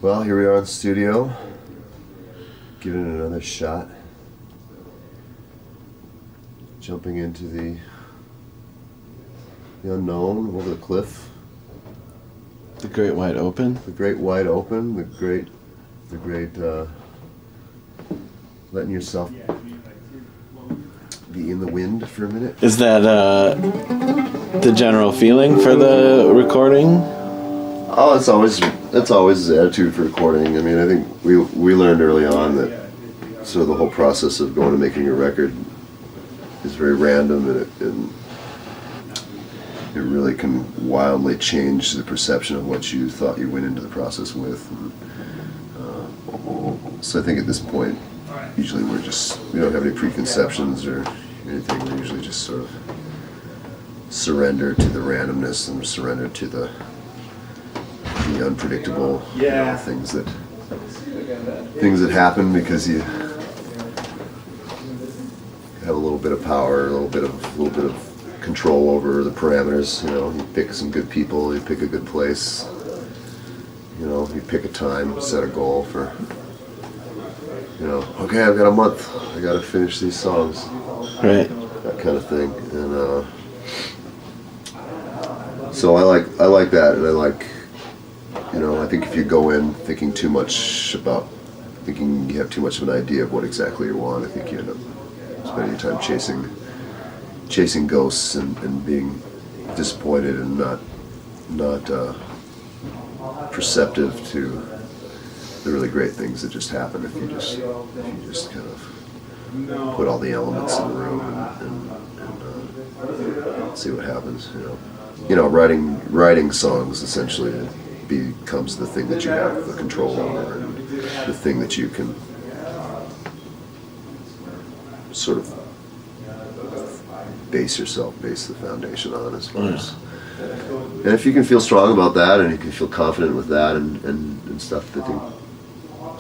Well, here we are in the studio, giving it another shot. Jumping into the unknown, over the cliff. The great wide open. The great wide open, the great letting yourself be in the wind for a minute. Is that the general feeling for the recording? Oh, it's always the attitude for recording. I mean, I think we learned early on that sort of the whole process of going and making a record is very random, and it really can wildly change the perception of what you thought you went into the process with. So I think at this point, usually we don't have any preconceptions or anything. We usually just sort of surrender to the randomness and surrender to the unpredictable things that happen because you have a little bit of power, a little bit of control over the parameters. You pick some good people, you pick a good place. You pick a time, set a goal for. Okay, I've got a month. I got to finish these songs. Right. That kind of thing, and so I like that, and I like. I think if you go in thinking you have too much of an idea of what exactly you want, I think you end up spending your time chasing ghosts and being disappointed and not perceptive to the really great things that just happen if you just kind of put all the elements in the room and see what happens. Writing songs essentially becomes the thing that you have the control over and the thing that you can sort of base the foundation on, as far as. And if you can feel strong about that and you can feel confident with that and stuff, I think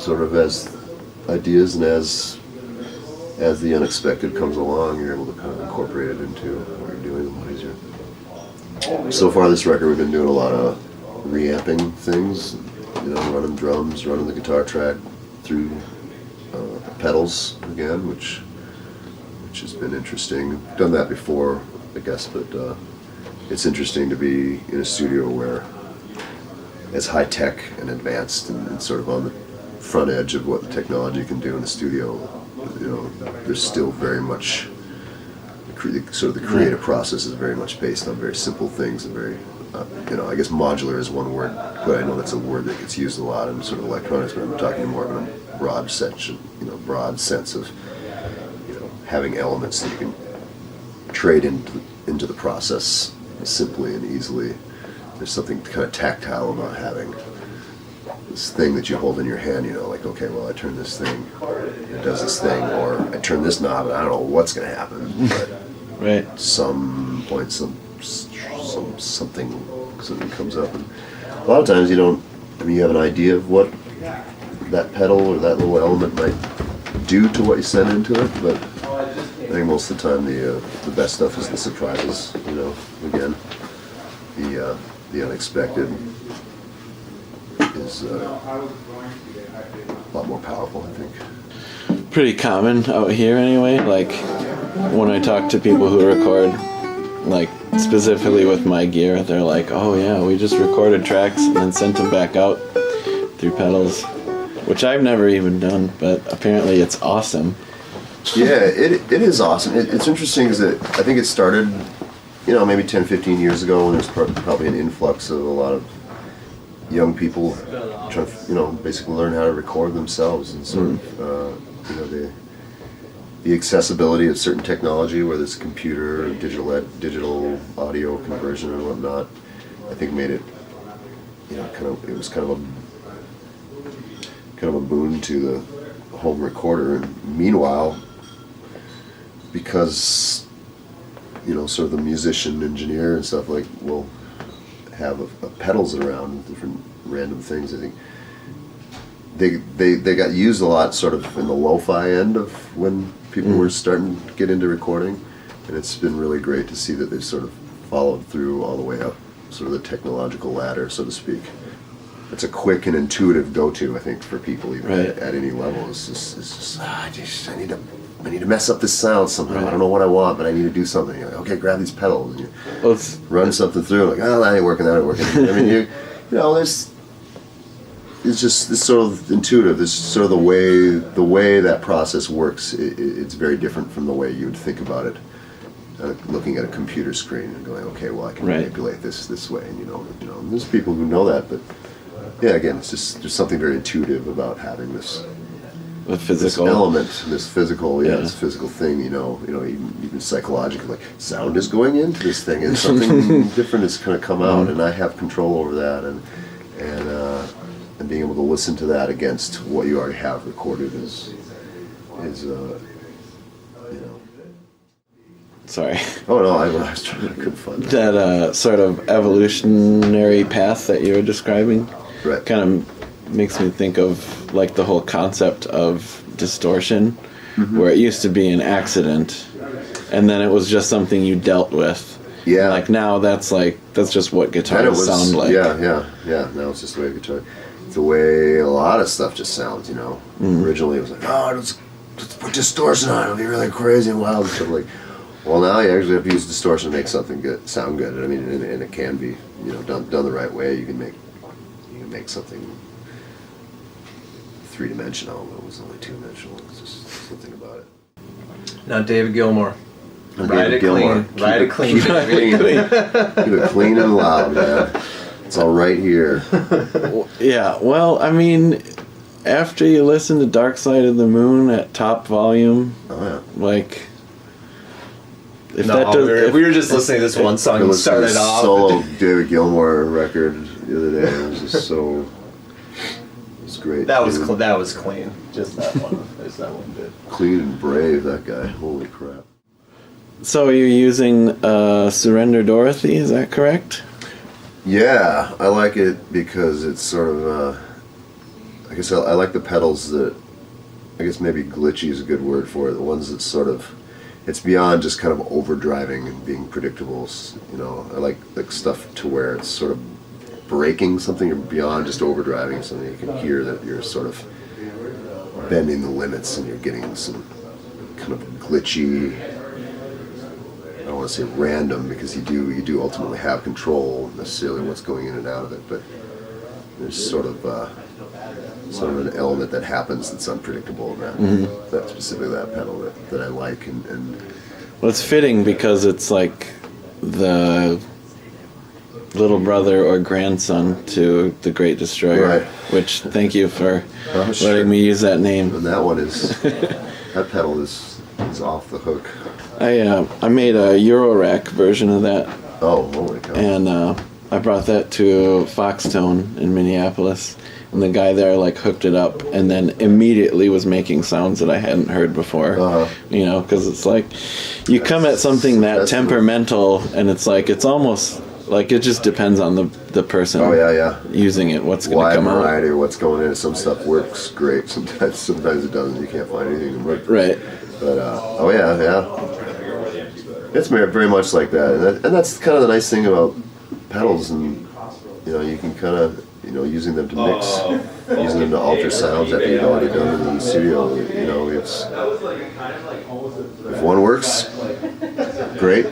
sort of as ideas and as the unexpected comes along, you're able to kind of incorporate it into what you're doing a lot easier. So far this record we've been doing a lot of reamping things, running drums, running the guitar track through pedals again, which has been interesting. I've done that before, I guess, but it's interesting to be in a studio where it's high tech and advanced and sort of on the front edge of what the technology can do in a studio. There's still very much the creative process is very much based on very simple things and very. I guess modular is one word, but I know that's a word that gets used a lot in sort of electronics, but I'm talking more of a broad sense of, having elements that you can trade into the process simply and easily. There's something kind of tactile about having this thing that you hold in your hand, like, okay, well, I turn this thing, it does this thing, or I turn this knob and I don't know what's going to happen, but right. At some point something comes up, and a lot of times you have an idea of what that pedal or that little element might do to what you send into it, but I think most of the time the best stuff is the surprises. Again, the unexpected is a lot more powerful, I think. Pretty common out here anyway, like when I talk to people who record, like specifically with my gear, they're like, oh yeah, we just recorded tracks and then sent them back out through pedals, which I've never even done, but apparently it's awesome. Yeah, it is awesome. It's interesting because I think it started, maybe 10, 15 years ago when there's probably an influx of a lot of young people trying to, basically learn how to record themselves and sort of, the accessibility of certain technology, whether it's computer or digital audio conversion and whatnot, I think made it, it was kind of a boon to the home recorder. And meanwhile, because sort of the musician engineer and stuff will have pedals around different random things, I think they got used a lot sort of in the lo-fi end of when people were starting to get into recording, and it's been really great to see that they've sort of followed through all the way up sort of the technological ladder, so to speak. it's a quick and intuitive go-to, I think, for people even Right. at any level. It's just I need to mess up this sound somehow. Right. I don't know what I want, but I need to do something. You're like, okay, grab these pedals. And you Well, it's, run something through. Like, oh, that ain't working. That ain't working. I mean, you know, it's just this sort of intuitive. This sort of the way that process works. It's very different from the way you would think about it. Looking at a computer screen and going, okay, well, I can Right. manipulate this way, and you know, there's people who know that, but yeah, again, it's just there's something very intuitive about having this physical element, this physical thing, you know, even psychologically, like sound is going into this thing, and something different is going to come out, and I have control over that, and being able to listen to that against what you already have recorded is you know. Sorry. Oh no, I was trying. I couldn't find that. That sort of evolutionary path that you were describing Right. kind of makes me think of like the whole concept of distortion, where it used to be an accident, and then it was just something you dealt with. Yeah. Like now that's just what And guitars sound like. Yeah. Now it's just the way guitar. It's the way a lot of stuff just sounds. You know. Originally it was like, oh, let's put distortion on it. It'll be really crazy and wild and stuff like. Well, now you actually have to use distortion to make something sound good. I mean, and it can be, you know, done the right way. You can make something three-dimensional, but it was only two-dimensional. It's just something about it. Now, David Gilmour. And Ride David it Gilmour, clean. Ride it clean. Keep it clean. Keep it clean and loud, man. It's all right here. Yeah, well, I mean, after you listen to Dark Side of the Moon at top volume, Oh yeah. like, if No, that does, we were just listening to this one song I and listened to started a off. solo David Gilmour record the other day. It was just so. It was great. That was Dude. that was clean. Just that one. Just that one bit. Clean and brave, that guy. Holy crap. so you're using Surrender Dorothy, is that correct? Yeah, I like it because it's sort of. I guess I like the pedals that. I guess maybe glitchy is a good word for it. The ones that sort of. It's beyond just kind of overdriving and being predictable. You know, I like stuff to where it's sort of breaking something or beyond just overdriving something. You can hear that you're sort of bending the limits and you're getting some kind of glitchy. I don't want to say random because you do ultimately have control necessarily what's going in and out of it, but there's sort of an element that happens that's unpredictable in that specifically that pedal that I like and Well, it's fitting because it's like the little brother or grandson to the Great Destroyer, Right. which thank you for sure. letting me use that name. and that one is that pedal is off the hook. I made a Eurorack version of that, Oh, holy cow. and I brought that to Foxtone in Minneapolis, and the guy there like hooked it up and then immediately was making sounds that I hadn't heard before. You know, because it's like you come at something that that's temperamental, and it's almost like it just depends on the person Oh yeah. using it, what's going to Wide come out. variety of what's going in. Some stuff works great. Sometimes it doesn't. You can't find anything that works. Right. But oh yeah. It's very much like that, and that's kind of the nice thing about pedals, and you know you can kind of using them to mix, using them to alter sounds after you've already done it in the studio. You know, it's if one works, great.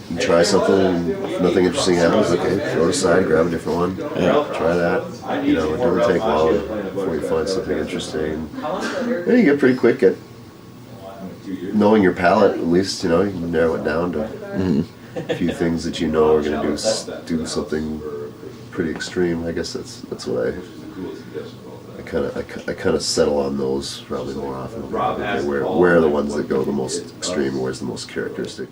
You try something, and if nothing interesting happens, okay, throw it aside, grab a different one, try that. You know, it doesn't take long before you find something interesting. And you get pretty quick at knowing your palette. At least you can narrow it down to a few things that you know are going to do something pretty extreme. I guess that's what I kind of settle on those probably more often. Okay, where are the ones that go the most extreme? Where's the most characteristic?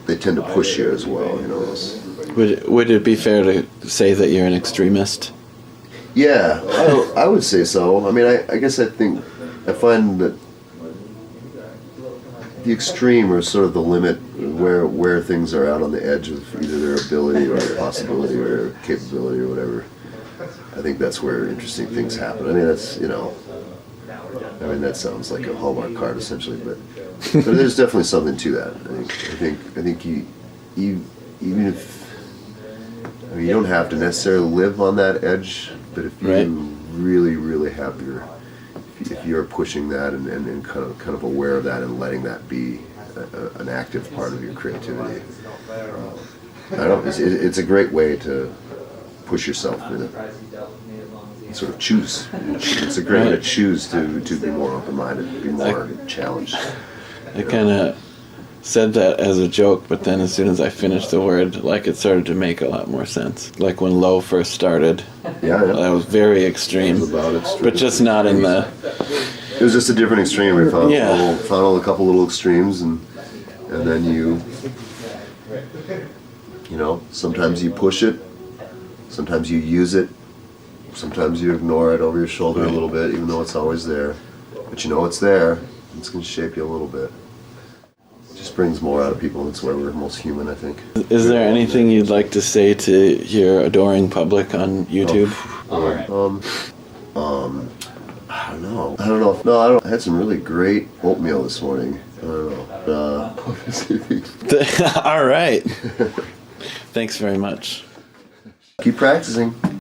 They tend to push you as well. Would it be fair to say that you're an extremist? Yeah, I would say so. I mean, I guess I find that the extreme or sort of the limit where things are out on the edge of either their ability or possibility or capability or whatever. I think that's where interesting things happen. I mean, that sounds like a Hallmark card essentially, but there's definitely something to that. I think you even if you don't have to necessarily live on that edge But if you Right. really, really have if you're pushing that and kind of aware of that and letting that be an active part of your creativity, I don't know, it's a great way to push yourself in it. Sort of choose. It's a great way to choose to be more open-minded, be more challenged. I kind of said that as a joke, but then as soon as I finished the word, like it started to make a lot more sense. Like when low first started, Yeah. that was very extreme, It was about extreme. but just not in the. It was just a different extreme. We found Yeah. found a couple little extremes, and then you know, sometimes you push it, sometimes you use it, sometimes you ignore it over your shoulder a little bit, even though it's always there. But you know it's there. It's going to shape you a little bit. It just brings more out of people. That's where we're most human, I think. Is there anything you'd like to say to your adoring public on YouTube? I don't know. No, I don't. I had some really great oatmeal this morning. I don't know. All right. Thanks very much. Keep practicing.